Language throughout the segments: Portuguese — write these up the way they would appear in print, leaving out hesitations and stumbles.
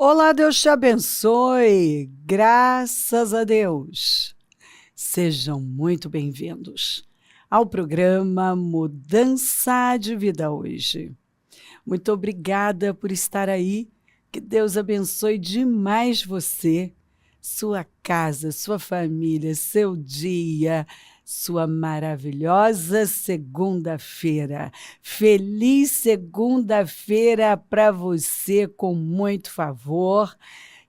Olá, Deus te abençoe. Graças a Deus. Sejam muito bem-vindos ao programa Mudança de Vida hoje. Muito obrigada por estar aí. Que Deus abençoe demais você, sua casa, sua família, seu dia, sua maravilhosa segunda-feira. Feliz segunda-feira para você com muito favor.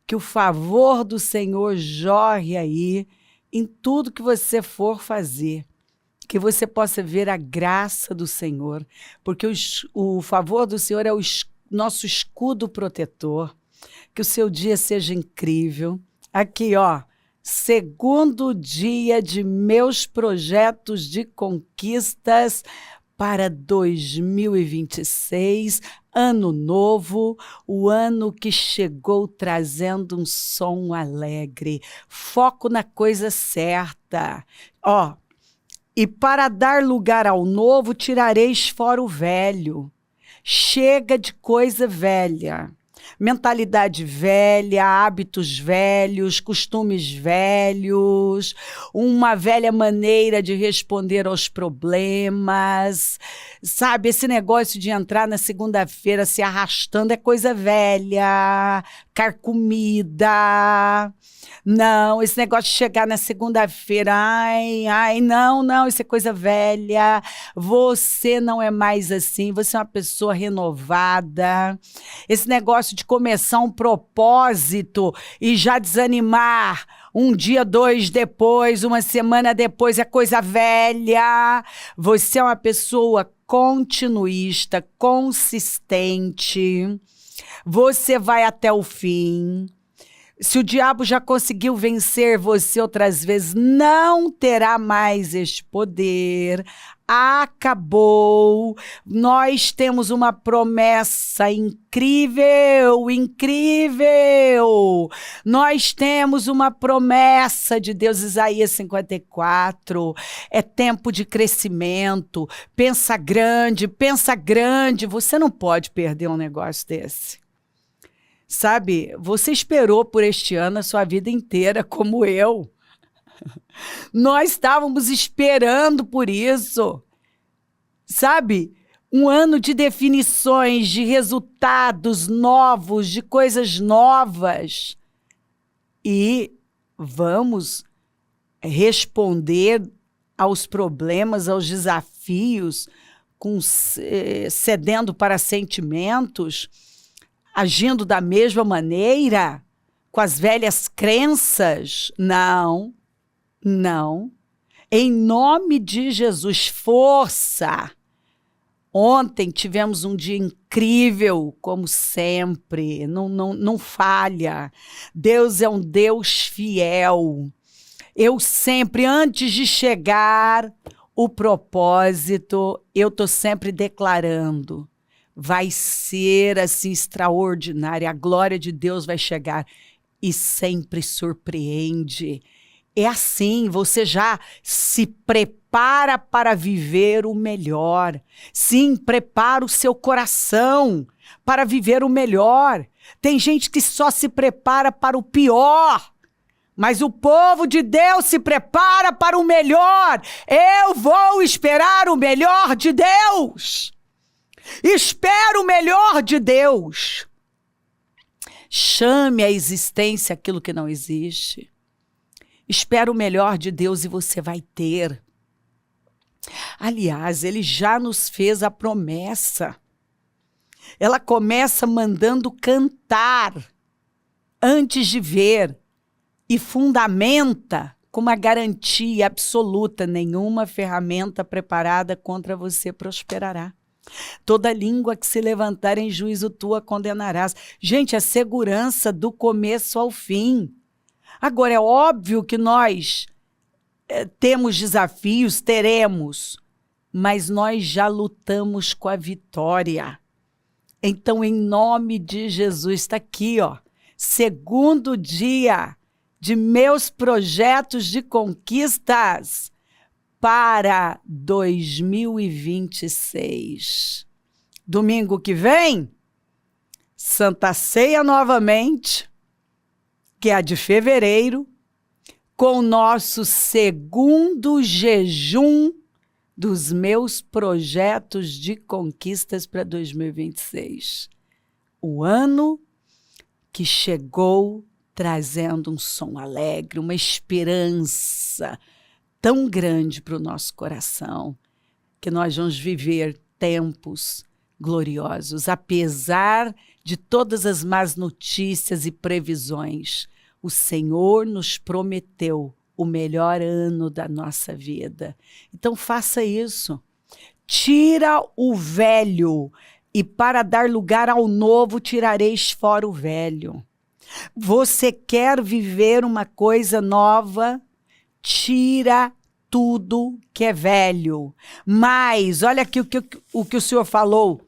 Que o favor do Senhor jorre aí em tudo que você for fazer. Que você possa ver a graça do Senhor, porque o favor do Senhor é o nosso escudo protetor. Que o seu dia seja incrível. Aqui, ó, segundo dia de meus projetos de conquistas para 2026, ano novo, o ano que chegou trazendo um som alegre, foco na coisa certa. Ó, e para dar lugar ao novo, tirareis fora o velho. Chega de coisa velha. Mentalidade velha, hábitos velhos, costumes velhos, uma velha maneira de responder aos problemas, sabe? Esse negócio de entrar na segunda-feira se arrastando é coisa velha, carcomida. Não, esse negócio de chegar na segunda-feira, não, isso é coisa velha. Você não é mais assim, você é uma pessoa renovada. Esse negócio de começar um propósito e já desanimar um dia, dois depois, uma semana depois, é coisa velha. Você é uma pessoa continuista, consistente. Você vai até o fim. Se o diabo já conseguiu vencer você outras vezes, não terá mais este poder. Acabou. Nós temos uma promessa incrível, incrível. Nós temos uma promessa de Deus, Isaías 54. É tempo de crescimento. Pensa grande, pensa grande. Você não pode perder um negócio desse. Sabe, você esperou por este ano a sua vida inteira, como eu. Nós estávamos esperando por isso. Sabe, um ano de definições, de resultados novos, de coisas novas. E vamos responder aos problemas, aos desafios, cedendo para sentimentos, agindo da mesma maneira, com as velhas crenças? Não, não. Em nome de Jesus, força! Ontem tivemos um dia incrível, como sempre, não falha. Deus é um Deus fiel. Eu sempre, antes de chegar o propósito, eu estou sempre declarando: vai ser assim extraordinária, a glória de Deus vai chegar e sempre surpreende. É assim, você já se prepara para viver o melhor. Sim, prepara o seu coração para viver o melhor. Tem gente que só se prepara para o pior. Mas o povo de Deus se prepara para o melhor. Eu vou esperar o melhor de Deus. Espera o melhor de Deus. Chame à existência aquilo que não existe. Espera o melhor de Deus e você vai ter. Aliás, ele já nos fez a promessa. Ela começa mandando cantar antes de ver e fundamenta com uma garantia absoluta: nenhuma ferramenta preparada contra você prosperará. Toda língua que se levantar em juízo tu a condenarás. Gente, a segurança do começo ao fim. Agora, é óbvio que nós temos desafios, teremos, mas nós já lutamos com a vitória. Então, em nome de Jesus, está aqui, ó, segundo dia de meus projetos de conquistas para 2026. Domingo que vem, Santa Ceia novamente, que é a de fevereiro, com o nosso segundo jejum dos meus projetos de conquistas para 2026. O ano que chegou trazendo um som alegre, uma esperança tão grande para o nosso coração, que nós vamos viver tempos gloriosos, apesar de todas as más notícias e previsões. O Senhor nos prometeu o melhor ano da nossa vida. Então faça isso. Tira o velho, e para dar lugar ao novo, tirareis fora o velho. Você quer viver uma coisa nova? Tira tudo que é velho. Mas, olha aqui o que o Senhor falou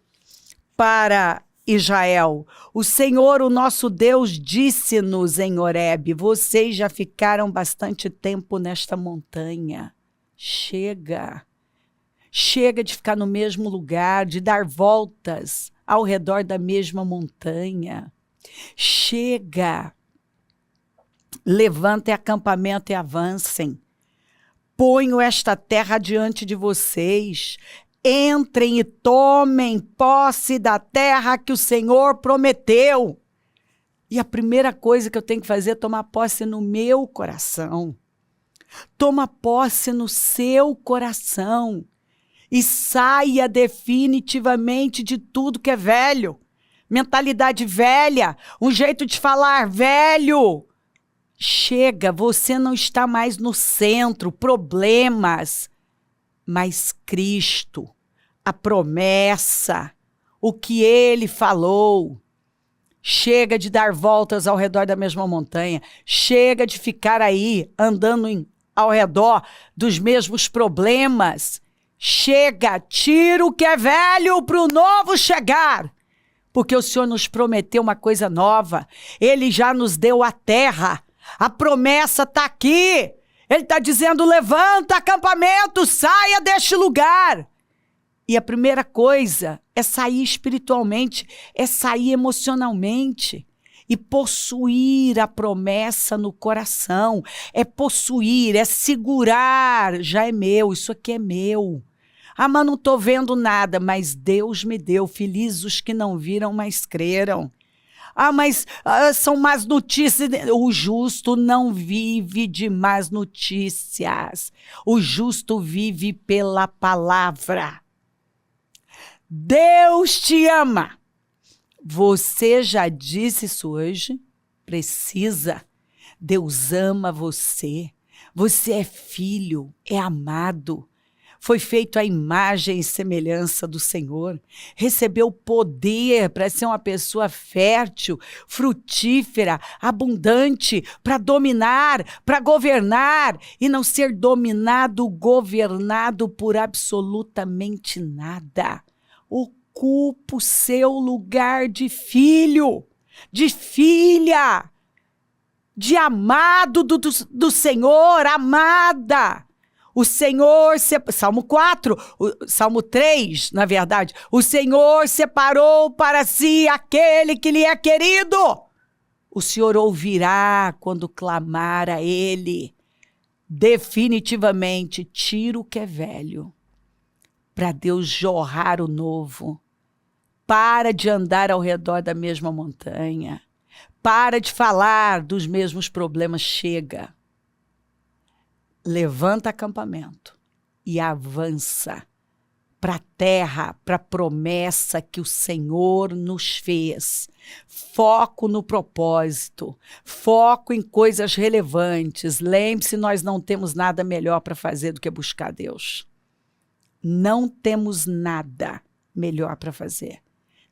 para Israel. O Senhor, o nosso Deus, disse-nos em Horebe: vocês já ficaram bastante tempo nesta montanha. Chega. Chega de ficar no mesmo lugar, de dar voltas ao redor da mesma montanha. Chega. Levantem acampamento e avancem. Ponho esta terra diante de vocês. Entrem e tomem posse da terra que o Senhor prometeu. E a primeira coisa que eu tenho que fazer é tomar posse no meu coração. Toma posse no seu coração. E saia definitivamente de tudo que é velho. Mentalidade velha, um jeito de falar velho. Chega, você não está mais no centro, problemas, mas Cristo, a promessa, o que Ele falou. Chega de dar voltas ao redor da mesma montanha, chega de ficar aí andando ao redor dos mesmos problemas. Chega, tira o que é velho para o novo chegar. Porque o Senhor nos prometeu uma coisa nova. Ele já nos deu a terra. A promessa está aqui. Ele está dizendo: levanta acampamento, saia deste lugar. E a primeira coisa é sair espiritualmente, é sair emocionalmente. E possuir a promessa no coração. É possuir, é segurar. Já é meu, isso aqui é meu. Ah, mas não estou vendo nada, mas Deus me deu. Felizes os que não viram, mas creram. Ah, mas são más notícias. O justo não vive de más notícias. O justo vive pela palavra. Deus te ama. Você já disse isso hoje? Precisa. Deus ama você. Você é filho, é amado. Foi feito à imagem e semelhança do Senhor. Recebeu poder para ser uma pessoa fértil, frutífera, abundante, para dominar, para governar e não ser dominado, governado por absolutamente nada. Ocupa o seu lugar de filho, de filha, de amado do Senhor, amada. O Senhor, Salmo 4, Salmo 3, na verdade, o Senhor separou para si aquele que lhe é querido. O Senhor ouvirá quando clamar a Ele. Definitivamente, tira o que é velho, para Deus jorrar o novo. Para de andar ao redor da mesma montanha. Para de falar dos mesmos problemas, chega. Levanta acampamento e avança para a terra, para a promessa que o Senhor nos fez. Foco no propósito, foco em coisas relevantes. Lembre-se, nós não temos nada melhor para fazer do que buscar Deus. Não temos nada melhor para fazer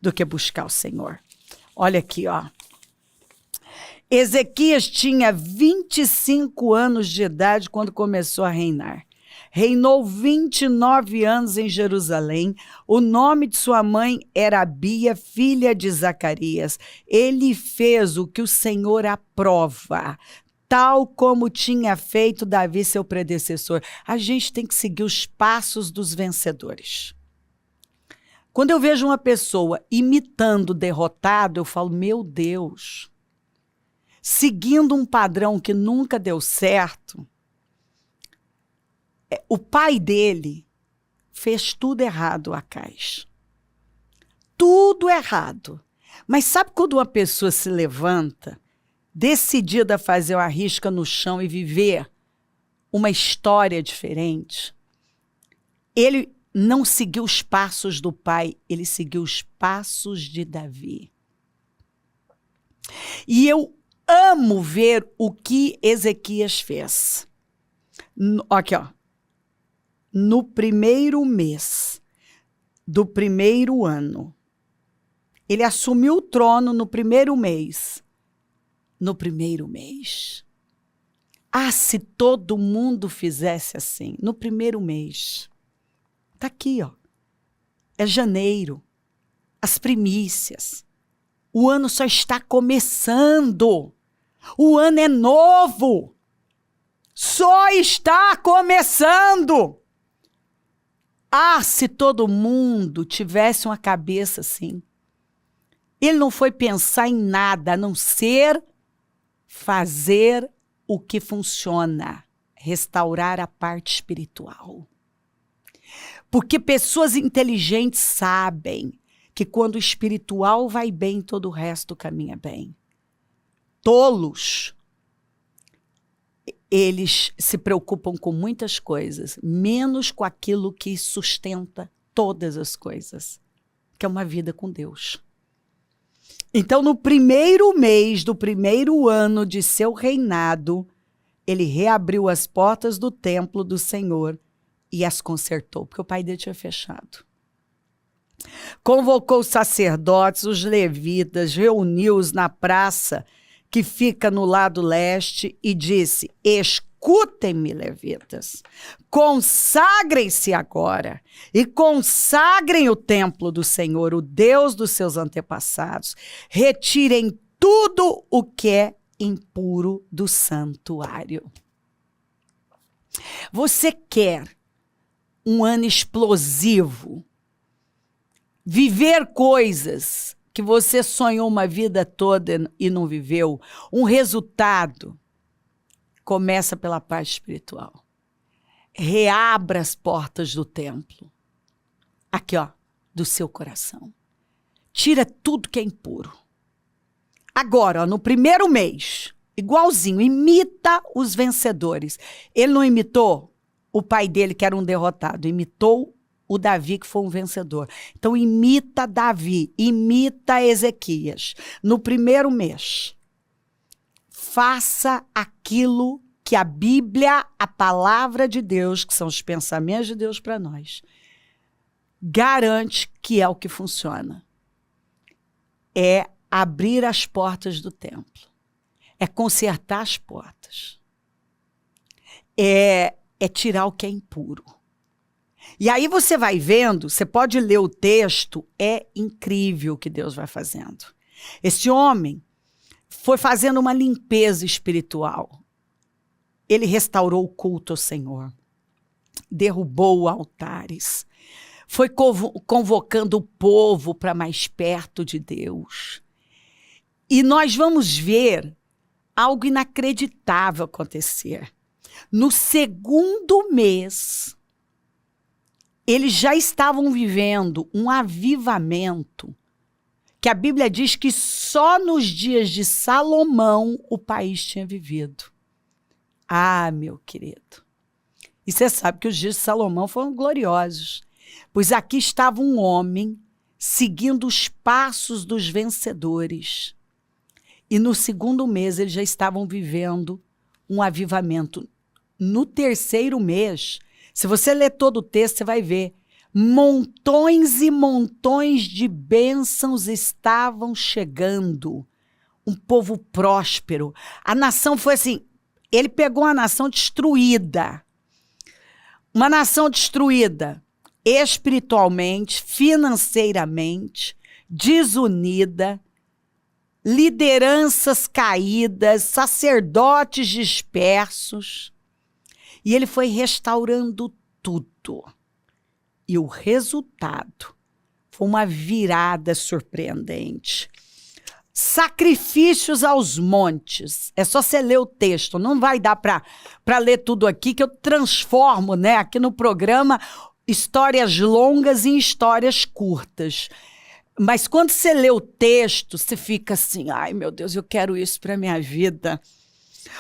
do que buscar o Senhor. Olha aqui, ó. Ezequias tinha 25 anos de idade quando começou a reinar. Reinou 29 anos em Jerusalém. O nome de sua mãe era Abia, filha de Zacarias. Ele fez o que o Senhor aprova, tal como tinha feito Davi, seu predecessor. A gente tem que seguir os passos dos vencedores. Quando eu vejo uma pessoa imitando o derrotado, eu falo, meu Deus, seguindo um padrão que nunca deu certo, o pai dele fez tudo errado, Acais. Tudo errado. Mas sabe quando uma pessoa se levanta, decidida a fazer uma risca no chão e viver uma história diferente? Ele não seguiu os passos do pai, ele seguiu os passos de Davi. E eu amo ver o que Ezequias fez. Aqui, ó. No primeiro mês do primeiro ano, ele assumiu o trono no primeiro mês. No primeiro mês. Ah, se todo mundo fizesse assim, no primeiro mês. Está aqui, ó. É janeiro. As primícias. O ano só está começando. O ano é novo. Só está começando. Ah, se todo mundo tivesse uma cabeça assim. Ele não foi pensar em nada, a não ser fazer o que funciona, restaurar a parte espiritual. Porque pessoas inteligentes sabem que quando o espiritual vai bem, todo o resto caminha bem. Tolos, eles se preocupam com muitas coisas, menos com aquilo que sustenta todas as coisas, que é uma vida com Deus. Então, no primeiro mês do primeiro ano de seu reinado, ele reabriu as portas do templo do Senhor e as consertou, porque o pai dele tinha fechado. Convocou os sacerdotes, os levitas, reuniu-os na praça que fica no lado leste e disse: escutem-me, levitas, consagrem-se agora e consagrem o templo do Senhor, o Deus dos seus antepassados. Retirem tudo o que é impuro do santuário. Você quer um ano explosivo? Viver coisas que você sonhou uma vida toda e não viveu? Um resultado? Começa pela parte espiritual. Reabra as portas do templo. Aqui, ó, do seu coração. Tira tudo que é impuro. Agora, ó, no primeiro mês, igualzinho, imita os vencedores. Ele não imitou o pai dele, que era um derrotado, imitou o Davi, que foi um vencedor. Então, imita Davi, imita Ezequias. No primeiro mês, faça aquilo que a Bíblia, a palavra de Deus, que são os pensamentos de Deus para nós, garante que é o que funciona. É abrir as portas do templo. É consertar as portas. É tirar o que é impuro. E aí você vai vendo, você pode ler o texto, é incrível o que Deus vai fazendo. Esse homem foi fazendo uma limpeza espiritual. Ele restaurou o culto ao Senhor, derrubou altares, foi convocando o povo para mais perto de Deus. E nós vamos ver algo inacreditável acontecer. No segundo mês, eles já estavam vivendo um avivamento que a Bíblia diz que só nos dias de Salomão o país tinha vivido. Ah, meu querido. E você sabe que os dias de Salomão foram gloriosos, pois aqui estava um homem seguindo os passos dos vencedores. E no segundo mês eles já estavam vivendo um avivamento. No terceiro mês, se você ler todo o texto, você vai ver, montões e montões de bênçãos estavam chegando. Um povo próspero. A nação foi assim, ele pegou uma nação destruída. Uma nação destruída espiritualmente, financeiramente, desunida, lideranças caídas, sacerdotes dispersos. E ele foi restaurando tudo. E o resultado Foi uma virada surpreendente. Sacrifícios aos montes. É só você ler o texto. Não vai dar para ler tudo aqui, que eu transformo, né, aqui no programa, histórias longas em histórias curtas. Mas quando você lê o texto, você fica assim, ai meu Deus, eu quero isso para minha vida.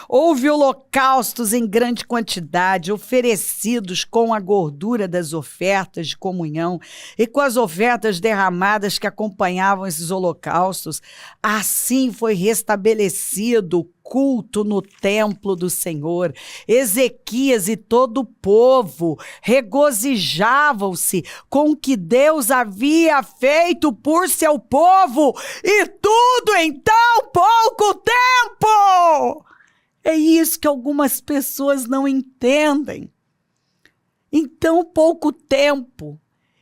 Houve holocaustos em grande quantidade, oferecidos com a gordura das ofertas de comunhão e com as ofertas derramadas que acompanhavam esses holocaustos. Assim foi restabelecido o culto no templo do Senhor. Ezequias e todo o povo regozijavam-se com o que Deus havia feito por seu povo, e tudo em tão pouco tempo. É isso que algumas pessoas não entendem. Em tão pouco tempo,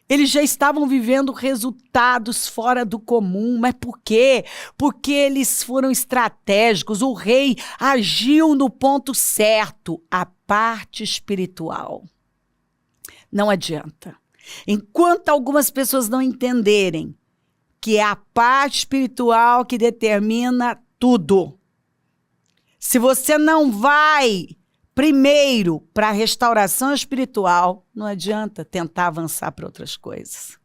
eles já estavam vivendo resultados fora do comum. Mas por quê? Porque eles foram estratégicos. O rei agiu no ponto certo, a parte espiritual. Não adianta. Enquanto algumas pessoas não entenderem que é a parte espiritual que determina tudo, se você não vai primeiro para a restauração espiritual, não adianta tentar avançar para outras coisas.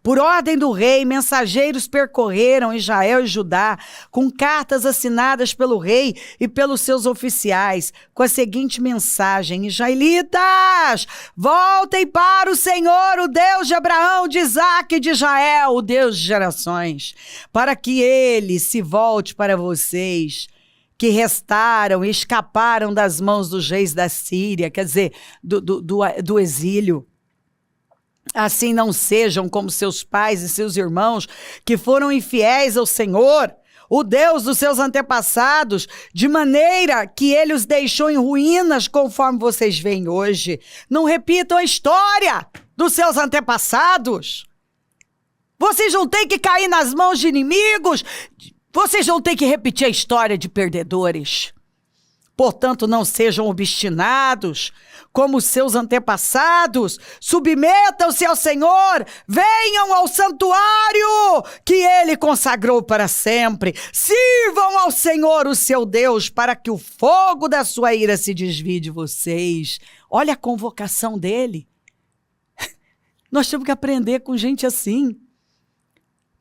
Por ordem do rei, mensageiros percorreram Israel e Judá com cartas assinadas pelo rei e pelos seus oficiais, com a seguinte mensagem: Israelitas, voltem para o Senhor, o Deus de Abraão, de Isaque e de Israel, o Deus de gerações, para que ele se volte para vocês, que restaram e escaparam das mãos dos reis da Síria, quer dizer, do exílio. Assim não sejam como seus pais e seus irmãos, que foram infiéis ao Senhor, o Deus dos seus antepassados, de maneira que ele os deixou em ruínas, conforme vocês veem hoje. Não repitam a história dos seus antepassados. Vocês não têm que cair nas mãos de inimigos. Vocês não têm que repetir a história de perdedores. Portanto, não sejam obstinados como seus antepassados. Submetam-se ao Senhor. Venham ao santuário que ele consagrou para sempre. Sirvam ao Senhor, o seu Deus, para que o fogo da sua ira se desvie de vocês. Olha a convocação dele. Nós temos que aprender com gente assim.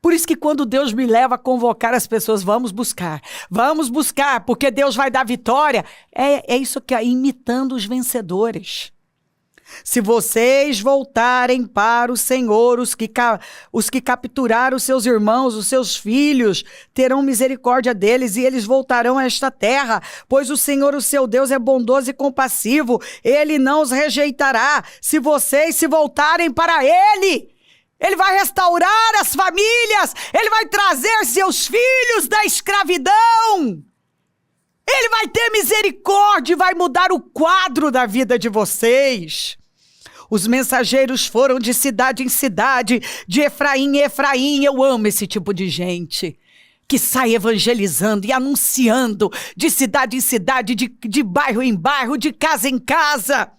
Por isso que quando Deus me leva a convocar as pessoas, vamos buscar, porque Deus vai dar vitória. É isso que é, imitando os vencedores. Se vocês voltarem para o Senhor, os que capturaram seus irmãos, os seus filhos, terão misericórdia deles e eles voltarão a esta terra, pois o Senhor, o seu Deus, é bondoso e compassivo. Ele não os rejeitará se vocês se voltarem para ele. Ele vai restaurar as famílias, ele vai trazer seus filhos da escravidão. Ele vai ter misericórdia e vai mudar o quadro da vida de vocês. Os mensageiros foram de cidade em cidade, de Efraim em Efraim. Eu amo esse tipo de gente que sai evangelizando e anunciando de cidade em cidade, de bairro em bairro, de casa em casa.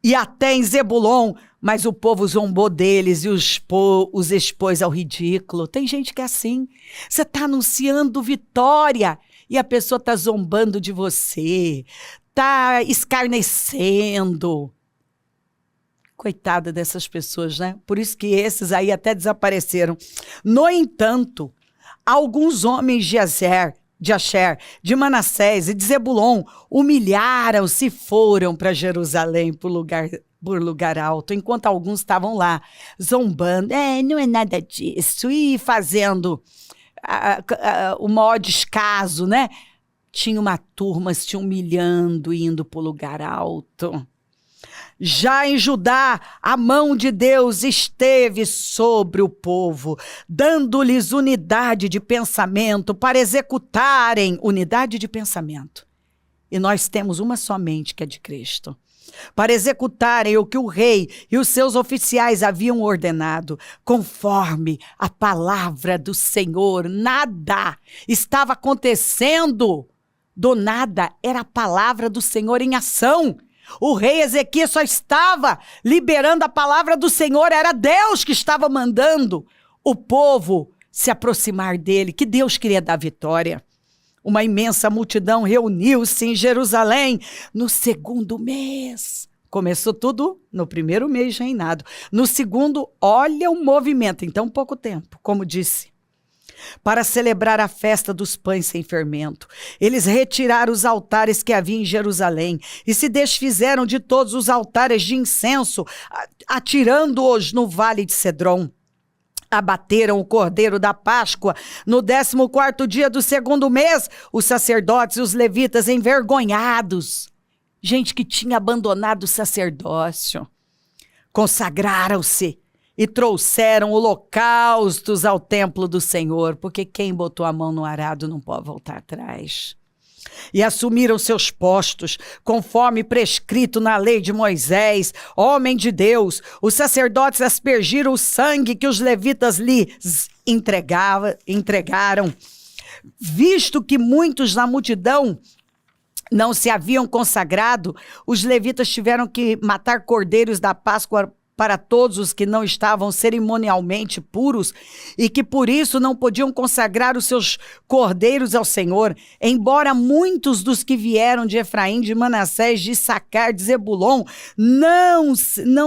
E até em Zebulon, mas o povo zombou deles e os expôs ao ridículo. Tem gente que é assim. Você está anunciando vitória e a pessoa está zombando de você, está escarnecendo. Coitada dessas pessoas, né? Por isso que esses aí até desapareceram. No entanto, alguns homens de Asher, de Manassés e de Zebulon humilharam-se e foram para Jerusalém por lugar alto, enquanto alguns estavam lá zombando. Não é nada disso. E fazendo o maior descaso, né? Tinha uma turma se humilhando e indo para o lugar alto. Já em Judá, a mão de Deus esteve sobre o povo, dando-lhes unidade de pensamento para executarem unidade de pensamento. E nós temos uma somente, que é de Cristo. Para executarem o que o rei e os seus oficiais haviam ordenado, conforme a palavra do Senhor. Nada estava acontecendo do nada, era a palavra do Senhor em ação. O rei Ezequias só estava liberando a palavra do Senhor, era Deus que estava mandando o povo se aproximar dele, que Deus queria dar vitória. Uma imensa multidão reuniu-se em Jerusalém no segundo mês. Começou tudo no primeiro mês de reinado. No segundo, olha o movimento, em tão pouco tempo, como disse, para celebrar a festa dos pães sem fermento. Eles retiraram os altares que havia em Jerusalém e se desfizeram de todos os altares de incenso, atirando-os no vale de Cedron. Abateram o cordeiro da Páscoa no 14º dia do segundo mês, os sacerdotes e os levitas envergonhados. Gente que tinha abandonado o sacerdócio. Consagraram-se e trouxeram holocaustos ao templo do Senhor, porque quem botou a mão no arado não pode voltar atrás. E assumiram seus postos, conforme prescrito na lei de Moisés, homem de Deus. Os sacerdotes aspergiram o sangue que os levitas lhes entregaram. Visto que muitos na multidão não se haviam consagrado, os levitas tiveram que matar cordeiros da Páscoa para todos os que não estavam cerimonialmente puros e que por isso não podiam consagrar os seus cordeiros ao Senhor, embora muitos dos que vieram de Efraim, de Manassés, de Issacar, de Zebulon, não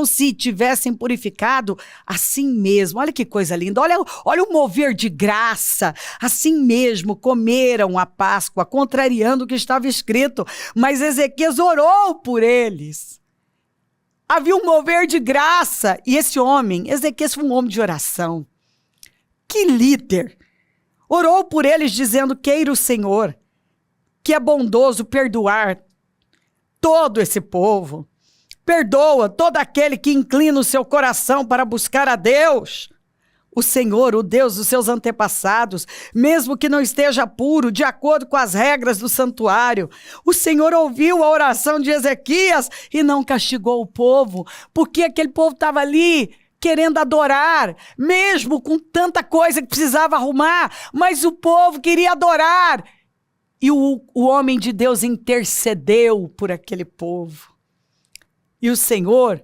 se tivessem purificado, assim mesmo, olha que coisa linda, olha o mover de graça, assim mesmo comeram a Páscoa, contrariando o que estava escrito, mas Ezequias orou por eles. Havia um mover de graça. E esse homem, Ezequias, foi um homem de oração. Que líder! Orou por eles dizendo, queira o Senhor, que é bondoso perdoar todo esse povo. Perdoa todo aquele que inclina o seu coração para buscar a Deus. O Senhor, o Deus dos seus antepassados, mesmo que não esteja puro, de acordo com as regras do santuário. O Senhor ouviu a oração de Ezequias e não castigou o povo, porque aquele povo estava ali querendo adorar, mesmo com tanta coisa que precisava arrumar, mas o povo queria adorar. E o homem de Deus intercedeu por aquele povo. E o Senhor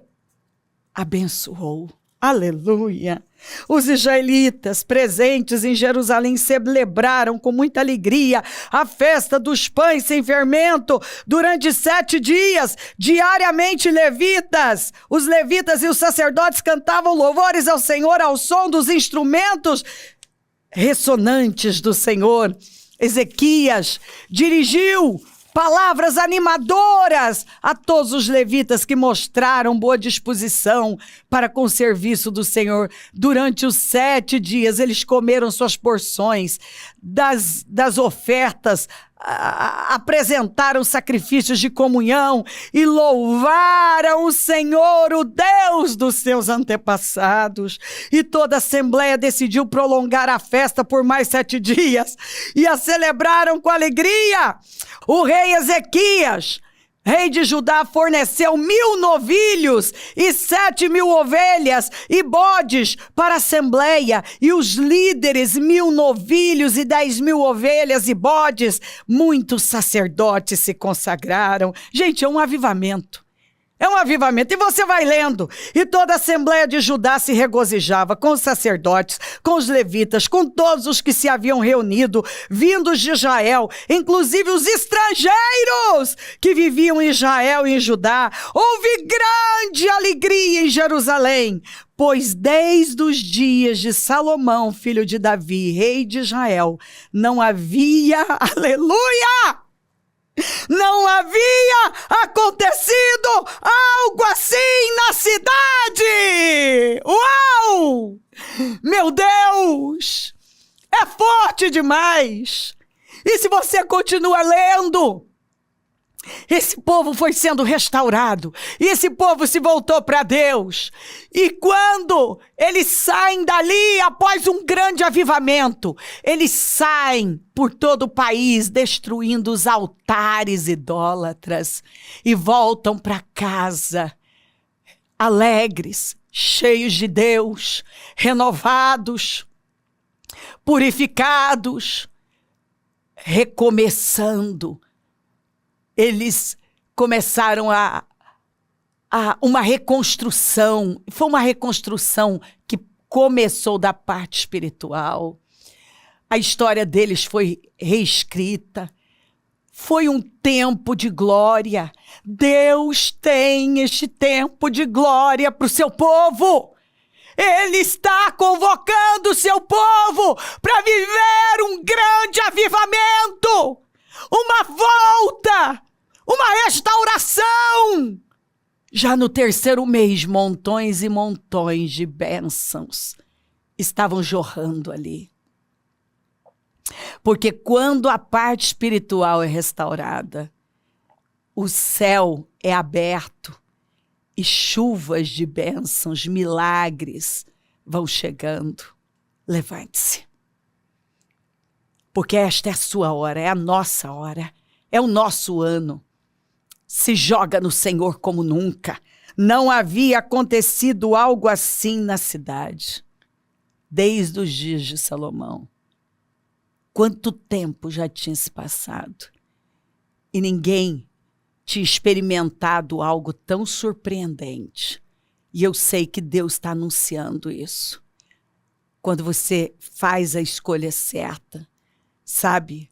abençoou. Aleluia! Os israelitas presentes em Jerusalém celebraram com muita alegria a festa dos pães sem fermento durante 7 dias, diariamente os levitas e os sacerdotes cantavam louvores ao Senhor ao som dos instrumentos ressonantes do Senhor. Ezequias dirigiu palavras animadoras a todos os levitas que mostraram boa disposição para com o serviço do Senhor. Durante os 7 dias, eles comeram suas porções das ofertas, apresentaram sacrifícios de comunhão e louvaram o Senhor, o Deus dos seus antepassados. E toda a assembleia decidiu prolongar a festa por mais 7 dias e a celebraram com alegria. O rei Ezequias, rei de Judá, forneceu 1.000 novilhos e 7.000 ovelhas e bodes para a assembleia, e os líderes 1.000 novilhos e 10.000 ovelhas e bodes. Muitos sacerdotes se consagraram. Gente, é um avivamento. É um avivamento. E você vai lendo. E toda a Assembleia de Judá se regozijava com os sacerdotes, com os levitas, com todos os que se haviam reunido, vindos de Israel, inclusive os estrangeiros que viviam em Israel e em Judá. Houve grande alegria em Jerusalém, pois desde os dias de Salomão, filho de Davi, rei de Israel, não havia, aleluia! Não havia acontecido algo assim na cidade! Uau! Meu Deus! É forte demais! E se você continua lendo, esse povo foi sendo restaurado, e esse povo se voltou para Deus. E quando eles saem dali, após um grande avivamento, eles saem por todo o país, destruindo os altares idólatras, e voltam para casa, alegres, cheios de Deus, renovados, purificados, recomeçando. Eles começaram a uma reconstrução. Foi uma reconstrução que começou da parte espiritual. A história deles foi reescrita. Foi um tempo de glória. Deus tem este tempo de glória para o seu povo. Ele está convocando o seu povo para viver um grande avivamento, uma volta, uma restauração. Já no terceiro mês, montões e montões de bênçãos estavam jorrando ali. Porque quando a parte espiritual é restaurada, o céu é aberto e chuvas de bênçãos, milagres vão chegando. Levante-se. Porque esta é a sua hora, é a nossa hora, é o nosso ano. Se joga no Senhor como nunca. Não havia acontecido algo assim na cidade, desde os dias de Salomão. Quanto tempo já tinha se passado e ninguém tinha experimentado algo tão surpreendente. E eu sei que Deus está anunciando isso. Quando você faz a escolha certa, sabe?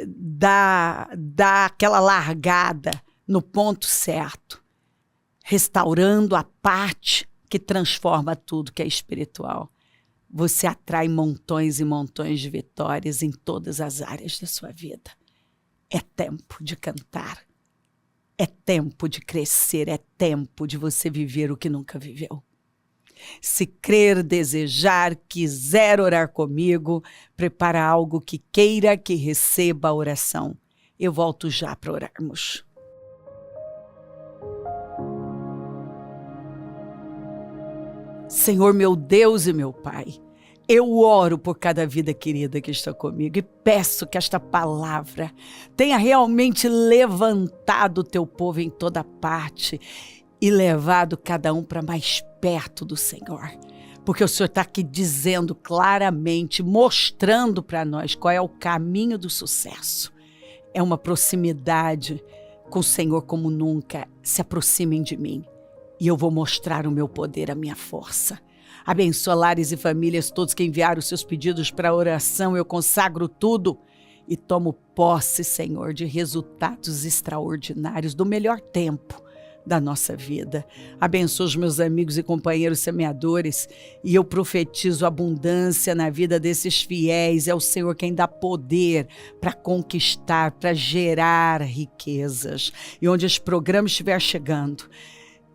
Dá aquela largada no ponto certo, restaurando a parte que transforma tudo que é espiritual. Você atrai montões e montões de vitórias em todas as áreas da sua vida. É tempo de cantar. É tempo de crescer. É tempo de você viver o que nunca viveu. Se crer, desejar, quiser orar comigo, prepara algo que queira que receba a oração. Eu volto já para orarmos. Senhor, meu Deus e meu Pai, eu oro por cada vida querida que está comigo e peço que esta palavra tenha realmente levantado o teu povo em toda parte e levado cada um para mais perto do Senhor. Porque o Senhor está aqui dizendo claramente, mostrando para nós qual é o caminho do sucesso. É uma proximidade com o Senhor como nunca. Se aproximem de mim. E eu vou mostrar o meu poder, a minha força. Abençoa lares e famílias, todos que enviaram os seus pedidos para oração. Eu consagro tudo e tomo posse, Senhor, de resultados extraordinários, do melhor tempo da nossa vida. Abençoa os meus amigos e companheiros semeadores e eu profetizo abundância na vida desses fiéis. É o Senhor quem dá poder para conquistar, para gerar riquezas. E onde esse programa estiver chegando,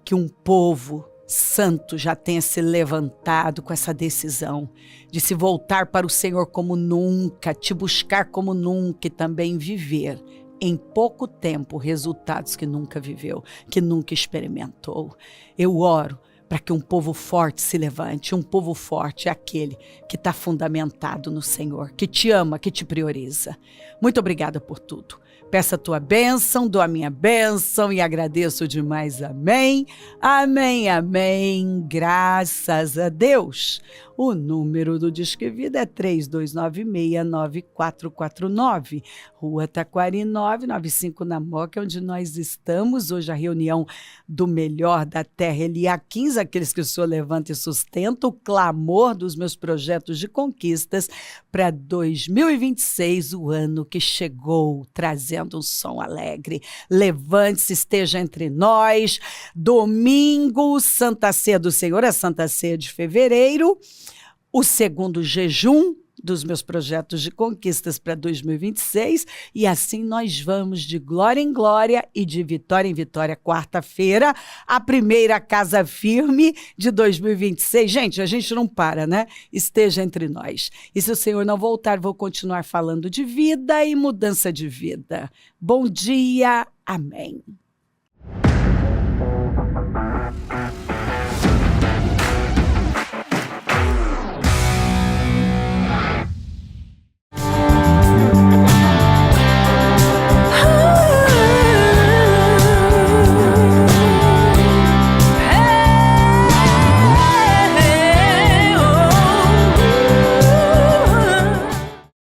que um povo santo já tenha se levantado com essa decisão de se voltar para o Senhor como nunca, te buscar como nunca e também viver em pouco tempo resultados que nunca viveu, que nunca experimentou. Eu oro para que um povo forte se levante. Um povo forte é aquele que está fundamentado no Senhor, que te ama, que te prioriza. Muito obrigada por tudo. Peço a tua bênção, dou a minha bênção e agradeço demais. Amém, amém, amém. Graças a Deus. O número do Disque Vida é 3296-9449. Rua Taquari 995 na Moca, onde nós estamos. Hoje a reunião do melhor da terra. Eliaquins, aqueles que o Senhor levanta e sustenta, o clamor dos meus projetos de conquistas para 2026, o ano que chegou, trazendo um som alegre. Levante-se, esteja entre nós. Domingo, Santa Ceia do Senhor, a Santa Ceia de fevereiro. O segundo jejum dos meus projetos de conquistas para 2026 e assim nós vamos de glória em glória e de vitória em vitória. Quarta-feira, a primeira casa firme de 2026. Gente, a gente não para, né? Esteja entre nós. E se o Senhor não voltar, vou continuar falando de vida e mudança de vida. Bom dia, amém.